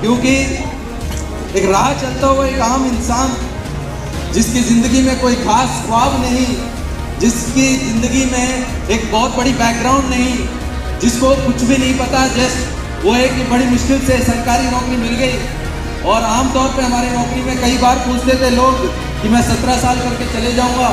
क्योंकि एक राह चलता हुआ एक आम इंसान जिसकी ज़िंदगी में कोई खास ख्वाब नहीं, जिसकी ज़िंदगी में एक बहुत बड़ी बैकग्राउंड नहीं, जिसको कुछ भी नहीं पता, जस्ट वो है कि बड़ी मुश्किल से सरकारी नौकरी मिल गई। और आमतौर पे हमारी नौकरी में कई बार पूछते थे लोग कि मैं 17 साल करके चले जाऊंगा,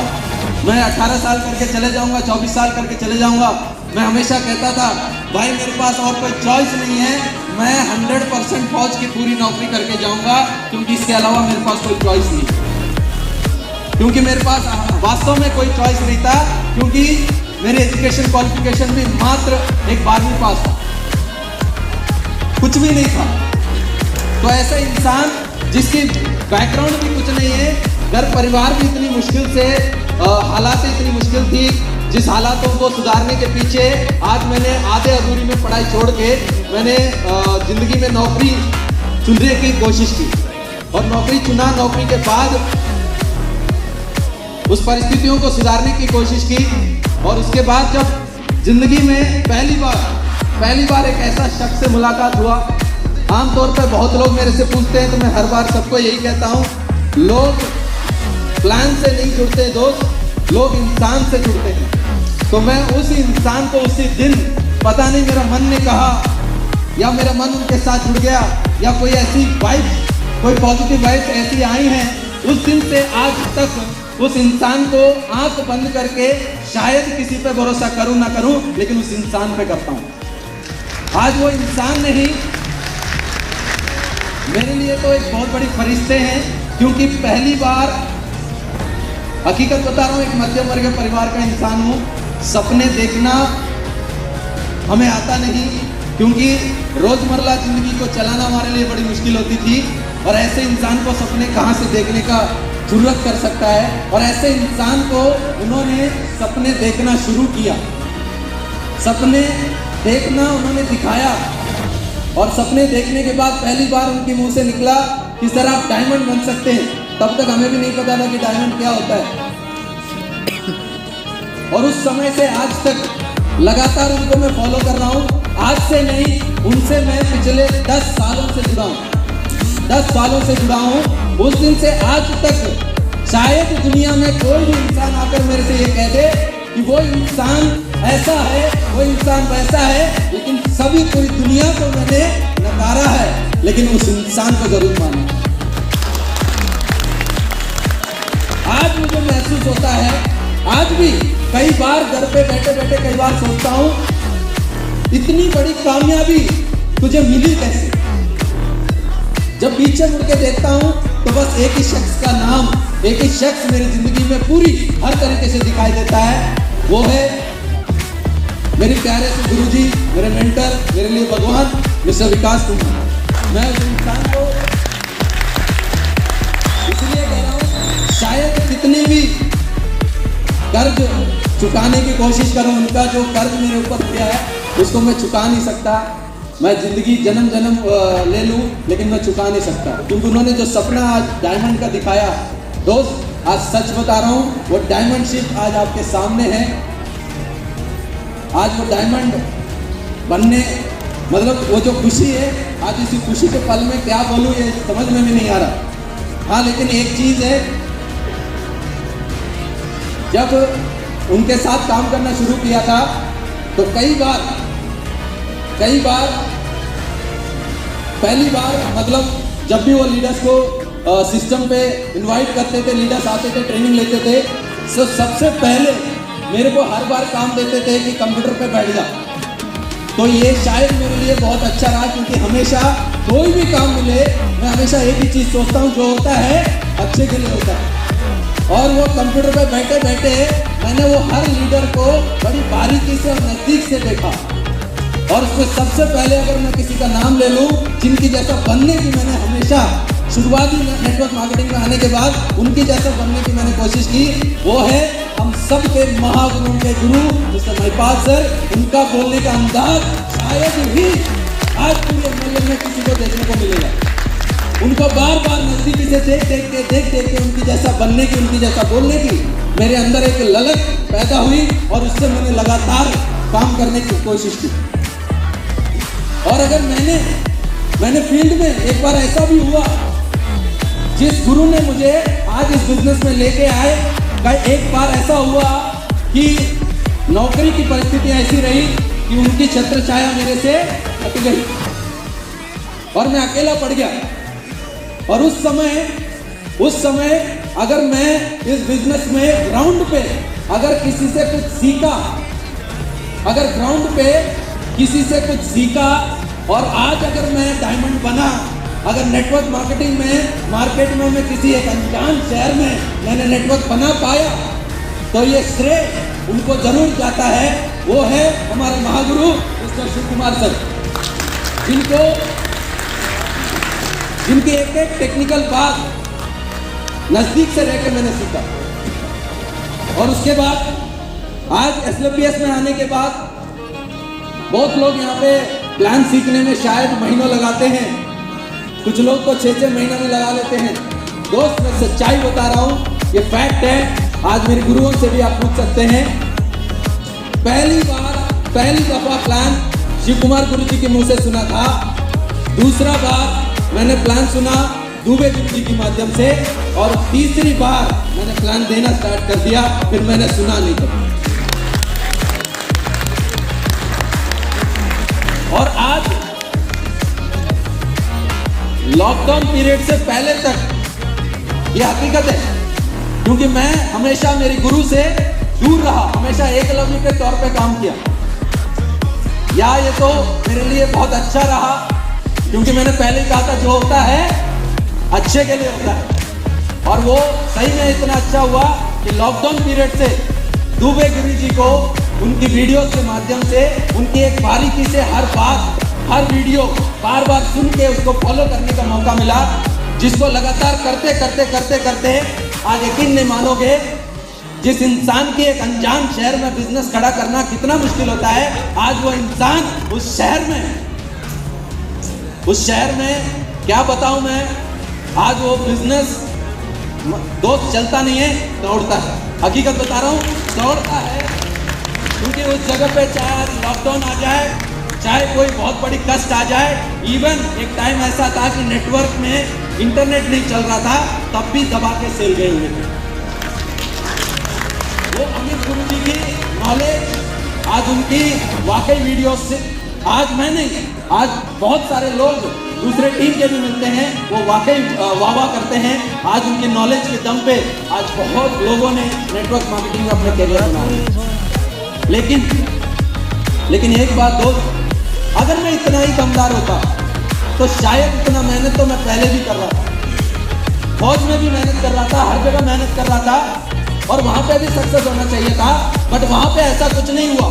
मैं 18 साल करके चले जाऊंगा, 24 साल करके चले जाऊंगा। मैं हमेशा कहता था भाई मेरे पास और कोई चॉइस नहीं है, मैं 100% फौज की पूरी नौकरी करके जाऊंगा, क्योंकि इसके अलावा मेरे पास कोई चॉइस नहीं। क्योंकि मेरे पास वास्तव में कोई चॉइस नहीं था, क्योंकि मेरी एजुकेशन क्वालिफिकेशन भी मात्र एक 12वीं पास था, कुछ भी नहीं था। तो ऐसा इंसान जिसकी बैकग्राउंड भी कुछ नहीं है, घर परिवार भी इतनी मुश्किल से, हालात इतनी मुश्किल थी, जिस हालातों को सुधारने के पीछे आज मैंने आधे अधूरी में पढ़ाई छोड़ के मैंने ज़िंदगी में नौकरी चुनने की कोशिश की और नौकरी चुना। नौकरी के बाद उस परिस्थितियों को सुधारने की कोशिश की और उसके बाद जब ज़िंदगी में पहली बार एक ऐसा शख्स से मुलाकात हुआ। आमतौर पर बहुत लोग मेरे से पूछते हैं तो मैं हर बार सबको यही कहता हूँ, लोग प्लान से नहीं जुड़ते दोस्त, लोग इंसान से जुड़ते हैं। तो मैं उस इंसान को उसी दिन, पता नहीं मेरा मन ने कहा या मेरा मन उनके साथ जुड़ गया या कोई ऐसी वाइब, कोई पॉजिटिव वाइब्स ऐसी आई हैं, उस दिन से आज तक उस इंसान को आंख बंद करके शायद किसी पे भरोसा करूं ना करूं, लेकिन उस इंसान पे करता हूं। आज वो इंसान नहीं, मेरे लिए तो एक बहुत बड़ी फरिश्ते हैं, क्योंकि पहली बार, हकीकत बता रहा हूँ, एक मध्यम वर्गीय परिवार का इंसान हूँ। सपने देखना हमें आता नहीं, क्योंकि रोज़मर्रा ज़िंदगी को चलाना हमारे लिए बड़ी मुश्किल होती थी। और ऐसे इंसान को सपने कहाँ से देखने का जुर्रत कर सकता है। और ऐसे इंसान को उन्होंने सपने देखना शुरू किया, सपने देखना उन्होंने दिखाया। और सपने देखने के बाद पहली बार उनके मुंह से निकला कि सर आप डायमंड बन सकते हैं। तब तक हमें भी नहीं पता था कि डायमंड क्या होता है। और उस समय से आज तक लगातार उनको मैं फॉलो कर रहा हूँ। आज से नहीं, उनसे मैं पिछले 10 सालों से जुड़ा हूँ, 10 सालों से जुड़ा हूँ। उस दिन से आज तक शायद दुनिया में कोई भी इंसान आकर मेरे से ये कह दे कि वो इंसान ऐसा है, वो इंसान वैसा है, लेकिन सभी पूरी दुनिया को मैंने नकारा है, लेकिन उस इंसान को जरूर माना। आज मुझे महसूस होता है, आज भी कई बार घर पे बैठे बैठे कई बार सोचता हूँ, इतनी बड़ी कामयाबी तुझे मिली कैसे। जब पीछे मुड़ के देखता हूँ तो बस एक ही शख्स का नाम, एक ही शख्स मेरी जिंदगी में पूरी हर तरीके से दिखाई देता है। वो है मेरे प्यारे से गुरुजी, मेरे मेंटर, मेरे लिए भगवान, मिस्टर विकास कुमार। मैं उस इंसान को इसलिए कह रहा हूँ, शायद कितनी भी कर्ज चुकाने की कोशिश करूं, उनका जो कर्ज मेरे ऊपर किया है उसको मैं चुका नहीं सकता। मैं जिंदगी जन्म जन्म ले लूं, लेकिन मैं चुका नहीं सकता, क्योंकि उन्होंने जो सपना आज डायमंड का दिखाया दोस्त, आज सच बता रहा हूं, वो डायमंड शिप आज आपके सामने है। आज वो डायमंड बनने, मतलब वो जो खुशी है, आज इसी खुशी के पल में क्या बोलूं ये समझ में भी नहीं आ रहा। हाँ, लेकिन एक चीज़ है, जब उनके साथ काम करना शुरू किया था तो कई बार पहली बार, मतलब जब भी वो लीडर्स को सिस्टम पे इनवाइट करते थे, लीडर्स आते थे, ट्रेनिंग लेते थे, तो सबसे पहले मेरे को हर बार काम देते थे कि कंप्यूटर पे बैठ जा। तो ये शायद मेरे लिए बहुत अच्छा रहा, क्योंकि हमेशा कोई भी काम मिले मैं हमेशा एक ही चीज़ सोचता हूँ, जो होता है अच्छे के लिए होता है। और वो कंप्यूटर पे बैठे बैठे मैंने वो हर लीडर को बड़ी बारीकी से और नज़दीक से देखा। और उसमें सबसे पहले अगर मैं किसी का नाम ले लूँ, जिनकी जैसा बनने की मैंने हमेशा शुरुआती नेटवर्क मार्केटिंग में आने के बाद उनकी जैसा बनने की मैंने कोशिश की, वो है हम सब के महागुरुओं के गुरु मिस्टर महिपाल सर। उनका बोलने का अंदाज शायद ही आज पूरे एमएलए में किसी को देखने को मिलेगा। उनको बार बार नजदीकी से देख के उनकी जैसा बनने की, उनकी जैसा बोलने की मेरे अंदर एक ललक पैदा हुई और उससे मैंने लगातार काम करने की कोशिश की। और अगर मैंने मैंने फील्ड में एक बार ऐसा भी हुआ, जिस गुरु ने मुझे आज इस बिजनेस में लेके आए, एक बार ऐसा हुआ कि नौकरी की परिस्थिति ऐसी रही कि उनकी छत्र छाया मेरे से हट गई और मैं अकेला पड़ गया। और उस समय अगर मैं इस बिजनेस में ग्राउंड पे अगर किसी से कुछ सीखा, अगर ग्राउंड पे किसी से कुछ सीखा और आज अगर मैं डायमंड बना, अगर नेटवर्क मार्केटिंग में मार्केट में मैं किसी एक अनजान शहर में मैंने नेटवर्क बना पाया, तो ये श्रेय उनको जरूर जाता है। वो है हमारे महागुरु मिस्टर शिव कुमार सर, जिनकी एक एक टेक्निकल बात नजदीक से रहकर मैंने सीखा। और उसके बाद आज SLPS में आने के बाद बहुत लोग यहाँ पे प्लान सीखने में शायद महीनों लगाते हैं, कुछ लोग तो 6-6 महीने में लगा लेते हैं। दोस्त, मैं सच्चाई बता रहा हूँ, ये फैक्ट है। आज मेरे गुरुओं से भी आप पूछ सकते हैं। पहली दफा प्लान शिव कुमार गुरु जी के मुंह से सुना था, दूसरा बार मैंने प्लान सुना दुबे गुरु जी के माध्यम से, और तीसरी बार मैंने प्लान देना स्टार्ट कर दिया, फिर मैंने सुना नहीं कभी। और आज लॉकडाउन पीरियड से पहले तक ये हकीकत है, क्योंकि मैं हमेशा मेरी गुरु से दूर रहा, हमेशा एकलव्य के तौर पे काम किया। या ये तो मेरे लिए बहुत अच्छा रहा, क्योंकि मैंने पहले ही कहा था जो होता है अच्छे के लिए होता है। और वो सही में इतना अच्छा हुआ कि लॉकडाउन पीरियड से दुबे गुरु जी को उनकी वीडियो के माध्यम से, उनकी एक बारीकी से हर बात, हर वीडियो बार बार सुन के उसको फॉलो करने का मौका मिला, जिसको लगातार करते आज यकीन नहीं मानोगे, जिस इंसान की एक अनजान शहर में बिजनेस खड़ा करना कितना मुश्किल होता है, आज वो इंसान उस शहर में क्या बताऊं मैं, आज वो बिजनेस दोस्त चलता नहीं है, दौड़ता है। हकीकत बता रहा हूँ, दौड़ता है, क्योंकि उस जगह पे चाहे लॉकडाउन आ जाए, चाहे कोई बहुत बड़ी कष्ट आ जाए, इवन एक टाइम ऐसा था कि नेटवर्क में इंटरनेट नहीं चल रहा था, तब भी दबा के सेल गए हुए थे। वो अमित गुरु जी की नॉलेज, आज उनकी वाकई वीडियो से आज मैं नहीं, आज बहुत सारे लोग दूसरे टीम के भी मिलते हैं, वो वाकई वाह करते हैं। आज उनकी नॉलेज के दम पे आज बहुत लोगों ने नेटवर्क मार्केटिंग में अपने करियर बनाया। लेकिन एक बात दोस्त, अगर मैं इतना ही दमदार होता तो शायद इतना मेहनत तो मैं पहले भी कर रहा था, फौज में भी मेहनत कर रहा था, हर जगह मेहनत कर रहा था, और वहां पे भी सक्सेस होना चाहिए था, बट वहां पे ऐसा कुछ नहीं हुआ।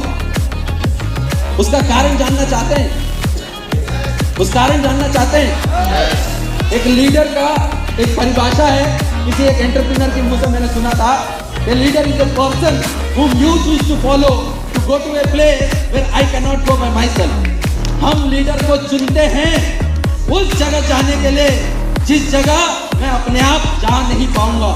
उसका कारण जानना चाहते हैं? एक लीडर का एक परिभाषा है, किसी एक एंटरप्रेन्योर के मुंह से मैंने सुना था, a leader is a person whom you choose to follow to go to a place where I cannot go by myself। हम लीडर को चुनते हैं उस जगह जाने के लिए जिस जगह मैं अपने आप जा नहीं पाऊंगा।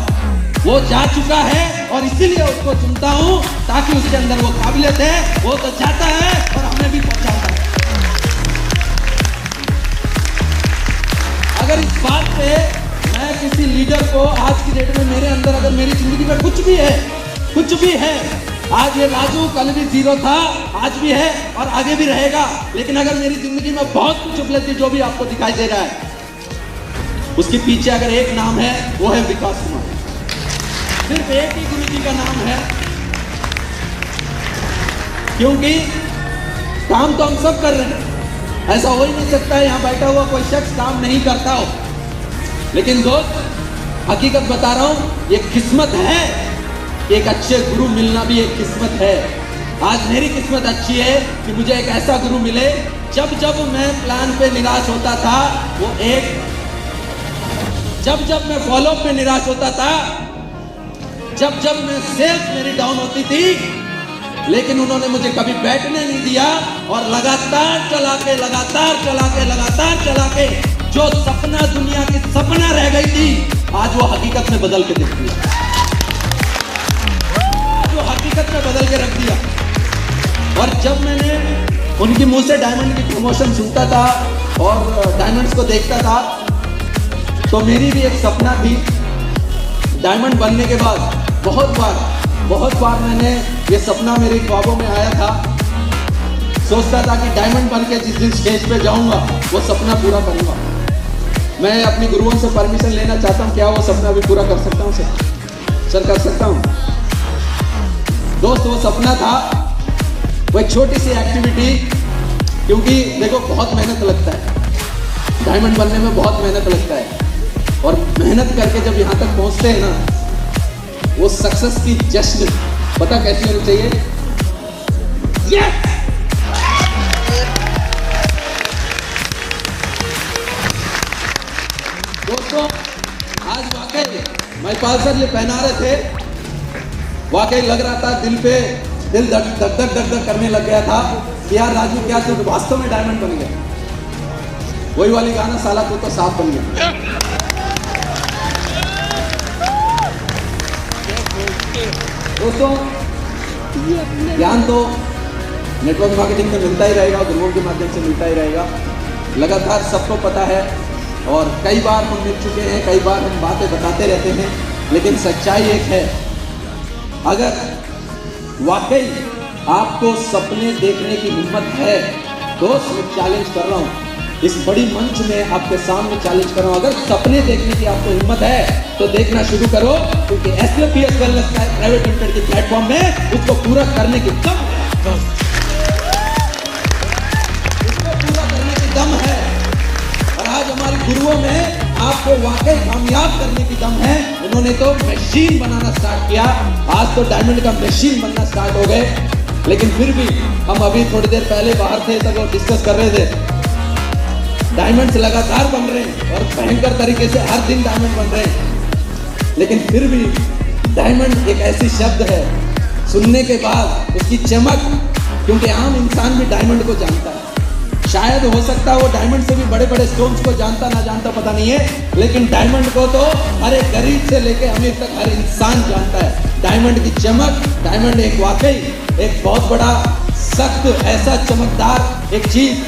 वो जा चुका है और इसीलिए उसको चुनता हूं, ताकि उसके अंदर वो काबिलियत है, वो तो जाता है और हमें भी पहुंचाता है। अगर इस बात पे मैं किसी लीडर को आज की डेट में, मेरे अंदर अगर मेरी जिंदगी में कुछ भी है, आज ये राजू कल भी जीरो था, आज भी है और आगे भी रहेगा, लेकिन अगर मेरी जिंदगी में बहुत कुछ उपलब्धि जो भी आपको दिखाई दे रहा है, उसके पीछे अगर एक नाम है, वो है विकास कुमार। सिर्फ एक ही गुरु जी का नाम है, क्योंकि काम तो हम सब कर रहे हैं, ऐसा हो ही नहीं सकता है यहाँ बैठा हुआ कोई शख्स काम नहीं करता हो। लेकिन दोस्त, हकीकत बता रहा हूँ, ये किस्मत है, एक अच्छे गुरु मिलना भी एक किस्मत है। आज मेरी किस्मत अच्छी है कि मुझे एक ऐसा गुरु मिले, जब मैं प्लान पे निराश होता था, वो एक जब मैं फॉलोअप पे निराश होता था, जब मैं सेल्स मेरी डाउन होती थी, लेकिन उन्होंने मुझे कभी बैठने नहीं दिया और लगातार चला के जो सपना दुनिया की सपना रह गई थी, आज वो हकीकत में बदल के दिख दिया, आज वो हकीकत में बदल के रख दिया। और जब मैंने उनकी मुंह से डायमंड की प्रमोशन सुनता था, और डायमंड्स को देखता था, तो मेरी भी एक सपना थी। डायमंड बनने के बाद बहुत बार मैंने ये सपना मेरे ख्वाबों में आया था। सोचता था कि डायमंड बन के जिस दिन स्टेज पे जाऊंगा वो सपना पूरा करूंगा। मैं अपनी गुरुओं से परमिशन लेना चाहता हूँ, क्या वो सपना भी पूरा कर सकता हूँ सर? कर सकता हूँ दोस्त। वो सपना था, वो एक छोटी सी एक्टिविटी, क्योंकि देखो बहुत मेहनत लगता है, डायमंड बनने में बहुत मेहनत लगता है, और मेहनत करके जब यहाँ तक पहुँचते हैं ना, वो सक्सेस की जश्न पता कैसी होनी चाहिए? yes! दोस्तों, आज वाकई महिपाल सर ये पहना रहे थे, वाकई लग रहा था दिल धक धक करने लग गया था कि यार राजू, क्या तू वास्तव में डायमंड बन गया? वही वाली गाना, साला तू तो सांप बन गया। दोस्तों, ज्ञान तो नेटवर्क मार्केटिंग में मिलता ही रहेगा, गुरुओं के माध्यम से मिलता ही रहेगा, लगातार सबको पता है, और कई बार हम मिल चुके हैं, कई बार हम बातें बताते रहते हैं, लेकिन सच्चाई एक है, अगर वाकई आपको सपने देखने की हिम्मत है, दोस्त मैं चैलेंज कर रहा हूँ, इस बड़ी मंच में आपके सामने चैलेंज कर रहा हूँ, अगर सपने देखने की आपको हिम्मत है तो देखना शुरू करो, क्योंकि SLPS वेलनेस प्राइवेट लिमिटेड के प्लेटफॉर्म में उसको पूरा करने की दम है, उसको पूरा करने की दम है। और आज हमारे गुरुओं में आपको वाकई कामयाब करने की दम है। उन्होंने तो मशीन बनाना स्टार्ट किया, आज तो डायमंड का मशीन बनना स्टार्ट हो गए। लेकिन फिर भी हम अभी थोड़ी देर पहले बाहर थे, तब डिस्कस कर रहे थे, डायमंड्स लगातार बन रहे हैं और भयंकर तरीके से हर दिन डायमंड बन रहे हैं, लेकिन फिर भी डायमंड एक ऐसी शब्द है, सुनने के बाद उसकी चमक, क्योंकि आम इंसान भी डायमंड को जानता है, शायद हो सकता है वो डायमंड से भी बड़े बड़े स्टोन्स को जानता ना जानता पता नहीं है, लेकिन डायमंड को तो हर एक गरीब से लेके अमीर तक हर इंसान जानता है। डायमंड की चमक, डायमंड एक वाकई एक बहुत बड़ा सख्त ऐसा चमकदार एक चीज,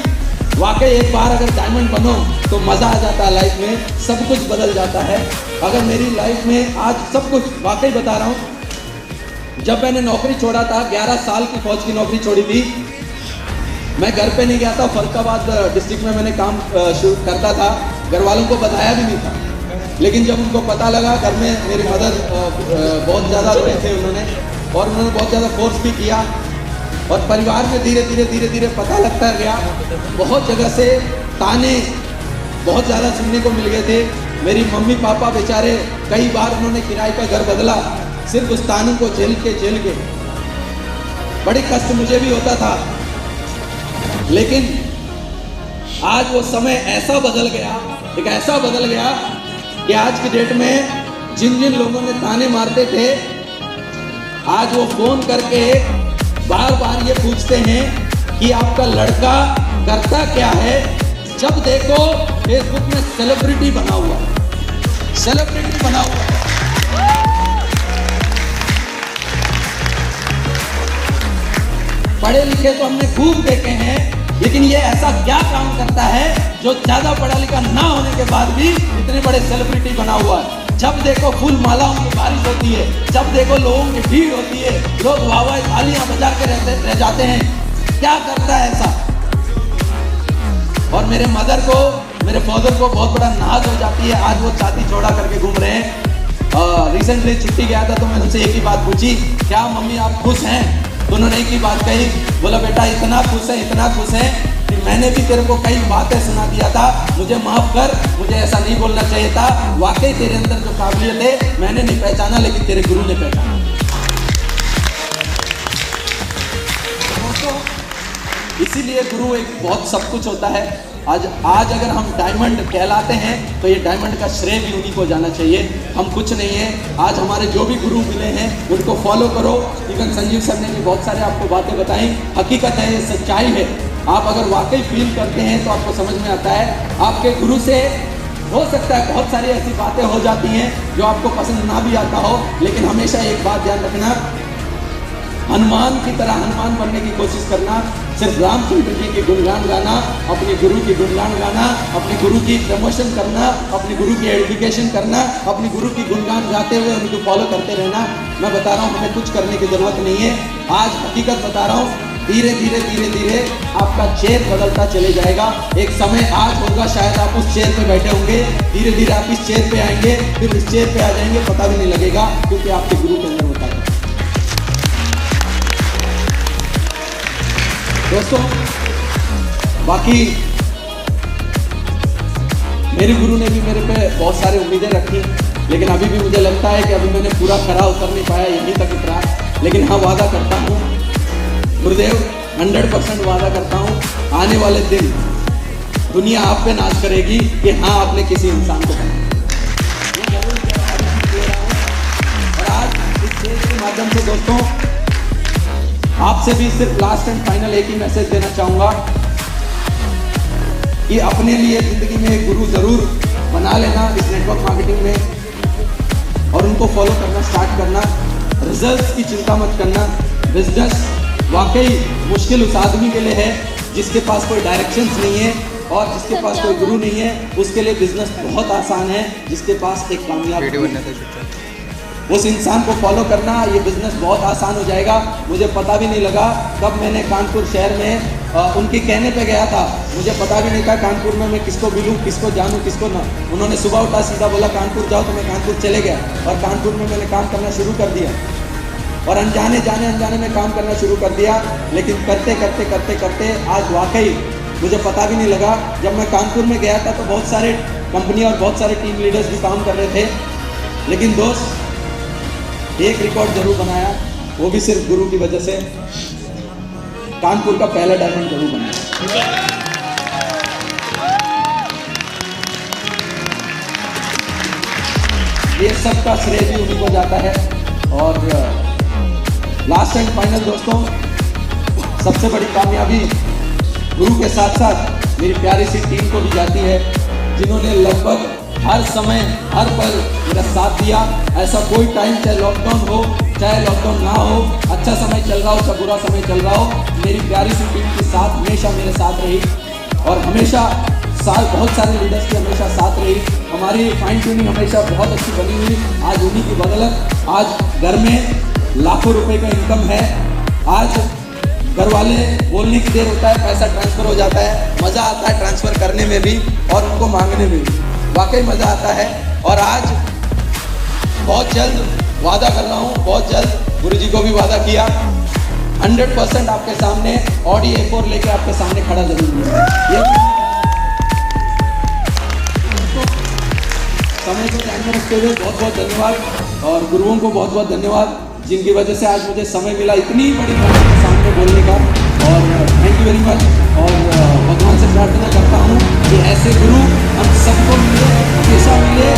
वाकई एक बार अगर डायमंड बनो तो मज़ा आ जाता है लाइफ में, सब कुछ बदल जाता है। अगर मेरी लाइफ में आज सब कुछ, वाकई बता रहा हूँ, जब मैंने नौकरी छोड़ा था, 11 साल की फौज की नौकरी छोड़ी थी, मैं घर पे नहीं गया था, फरीदाबाद डिस्ट्रिक्ट में मैंने काम शुरू करता था, घर वालों को बताया भी नहीं था, लेकिन जब उनको पता लगा, घर में मेरी मदर बहुत ज़्यादा रोए थे उन्होंने, और उन्होंने बहुत ज़्यादा फोर्स भी किया, और परिवार में धीरे धीरे पता लगता गया, बहुत जगह से ताने बहुत ज़्यादा सुनने को मिल गए थे। मेरी मम्मी पापा बेचारे कई बार उन्होंने किराए का घर बदला, सिर्फ उस तानों को झेल के बड़ी कष्ट मुझे भी होता था। लेकिन आज वो समय ऐसा बदल गया, एक ऐसा बदल गया कि आज की डेट में जिन लोगों ने ताने मारते थे, आज वो फोन करके बार बार ये पूछते हैं कि आपका लड़का करता क्या है। जब देखो फेसबुक में सेलिब्रिटी बना हुआ, सेलिब्रिटी बना हुआ। पढ़े लिखे तो हमने खूब देखे हैं, लेकिन ये ऐसा क्या काम करता है जो ज्यादा पढ़ा लिखा ना होने के बाद भी इतने बड़े सेलिब्रिटी बना हुआ है। जब देखो फूल मालाओं की बारिश होती है, जब देखो लोगों की भीड़ होती है, लोग वाह तालियां बजा के रह जाते हैं। क्या करता है ऐसा? और मेरे मदर को, मेरे फादर को बहुत बड़ा नाज हो जाती है, आज वो छाती चौड़ा करके घूम रहे हैं। रिसेंटली छुट्टी गया था तो मैंने उनसे एक ही बात पूछी, क्या मम्मी आप खुश हैं? तो उन्होंने एक ही बात कही, बोला बेटा इतना खुश है कि मैंने भी तेरे को कई बातें सुना दिया था, मुझे माफ कर, मुझे ऐसा नहीं बोलना चाहिए था। वाकई तेरे अंदर जो काबिलियत है मैंने नहीं पहचाना, लेकिन तेरे गुरु ने पहचाना। इसीलिए गुरु एक बहुत सब कुछ होता है। आज अगर हम डायमंड कहलाते हैं तो ये डायमंड का श्रेय भी उन्हीं को जाना चाहिए, हम कुछ नहीं है। आज हमारे जो भी गुरु मिले हैं उनको फॉलो करो। इवन संजीव सर ने भी बहुत सारे आपको बातें बताई, हकीकत है, ये सच्चाई है। आप अगर वाकई फील करते हैं तो आपको समझ में आता है। आपके गुरु से हो सकता है बहुत सारी ऐसी बातें हो जाती हैं जो आपको पसंद ना भी आता हो, लेकिन हमेशा एक बात ध्यान रखना, हनुमान की तरह हनुमान बनने की कोशिश करना, सिर्फ रामचंद्र जी की गुणगान गाना, अपने गुरु की गुणगान गाना, अपने गुरु की प्रमोशन करना, अपने गुरु की एजुकेशन करना, अपने गुरु की गुणगान गाते हुए उनको फॉलो करते रहना। मैं बता रहा हूँ हमें कुछ करने की जरूरत नहीं है। आज हकीकत बता रहा हूँ, धीरे धीरे धीरे धीरे आपका चेयर बदलता चले जाएगा। एक समय आज होगा शायद आप उस चेयर पे बैठे होंगे, धीरे धीरे आप इस चेयर पे आएंगे, फिर इस चेयर पे आ जाएंगे, पता भी नहीं लगेगा, क्योंकि आपके गुरु के अंदर होता है। दोस्तों बाकी मेरे गुरु ने भी मेरे पे बहुत सारी उम्मीदें रखी, लेकिन अभी भी मुझे लगता है कि अभी मैंने पूरा खरा उतर नहीं पाया, यहीं तक उतरा। लेकिन हाँ, वादा करता हूँ गुरुदेव, 100% वादा करता हूँ, आने वाले दिन दुनिया आप पे नाज करेगी कि हाँ आपने किसी इंसान को बनाया। और आज इस स्टेज के माध्यम से दोस्तों आपसे भी सिर्फ लास्ट एंड फाइनल एक ही मैसेज देना चाहूंगा कि अपने लिए जिंदगी में एक गुरु जरूर बना लेना इस नेटवर्क मार्केटिंग में, और उनको फॉलो करना स्टार्ट करना। रिजल्ट्स की चिंता मत करना। बिजनेस वाकई मुश्किल उस आदमी के लिए है जिसके पास कोई डायरेक्शंस नहीं है और जिसके पास कोई गुरु नहीं है। उसके लिए बिजनेस बहुत आसान है, जिसके पास एक कामयाब उस इंसान को फॉलो करना, ये बिजनेस बहुत आसान हो जाएगा। मुझे पता भी नहीं लगा कब मैंने कानपुर शहर में उनके कहने पे गया था, मुझे पता भी नहीं था कानपुर में मैं किसको मिलूं, किसको जानूं, किसको ना। उन्होंने सुबह उठा सीधा बोला कानपुर जाओ, तो मैं कानपुर चले गया और कानपुर में मैंने काम करना शुरू कर दिया और अनजाने में काम करना शुरू कर दिया। लेकिन करते करते करते करते आज वाकई मुझे पता भी नहीं लगा। जब मैं कानपुर में गया था तो बहुत सारे कंपनी और बहुत सारे टीम लीडर्स भी काम कर रहे थे, लेकिन दोस्त एक रिकॉर्ड जरूर बनाया, वो भी सिर्फ गुरु की वजह से। कानपुर का पहला डायमंड जरूर बनाया। ये सब का श्रेय भी उन्हीं को जाता है। और लास्ट एंड फाइनल दोस्तों, सबसे बड़ी कामयाबी गुरु के साथ साथ मेरी प्यारी सी टीम को भी जाती है, जिन्होंने लगभग हर समय हर पल मेरा साथ दिया। ऐसा कोई टाइम, चाहे लॉकडाउन हो चाहे लॉकडाउन ना हो, अच्छा समय चल रहा हो चाहे बुरा समय चल रहा हो, मेरी प्यारी सी टीम के साथ हमेशा मेरे साथ रही और हमेशा बहुत सारे लीडर्स की हमेशा साथ रही। हमारी फाइन ट्यूनिंग हमेशा बहुत अच्छी बनी हुई। आज उन्हीं की बदौलत आज घर में लाखों रुपए का इनकम है। आज घर वाले बोलने की देर होता है, पैसा ट्रांसफ़र हो जाता है, मज़ा आता है ट्रांसफ़र करने में भी और उनको मांगने में भी, वाकई मज़ा आता है। और आज बहुत जल्द वादा कर रहा हूँ, बहुत जल्द गुरुजी को भी वादा किया, 100% आपके सामने ऑडी A4 लेके आपके सामने खड़ा जरूर है। समय को ध्यान में रखते हुए बहुत बहुत धन्यवाद और गुरुओं को बहुत बहुत धन्यवाद, जिनकी वजह से आज मुझे समय मिला इतनी बड़ी बात के सामने बोलने का। और थैंक यू वेरी मच। और भगवान से प्रार्थना करता हूँ कि ऐसे गुरु हम सबको मिले, हमेशा मिले।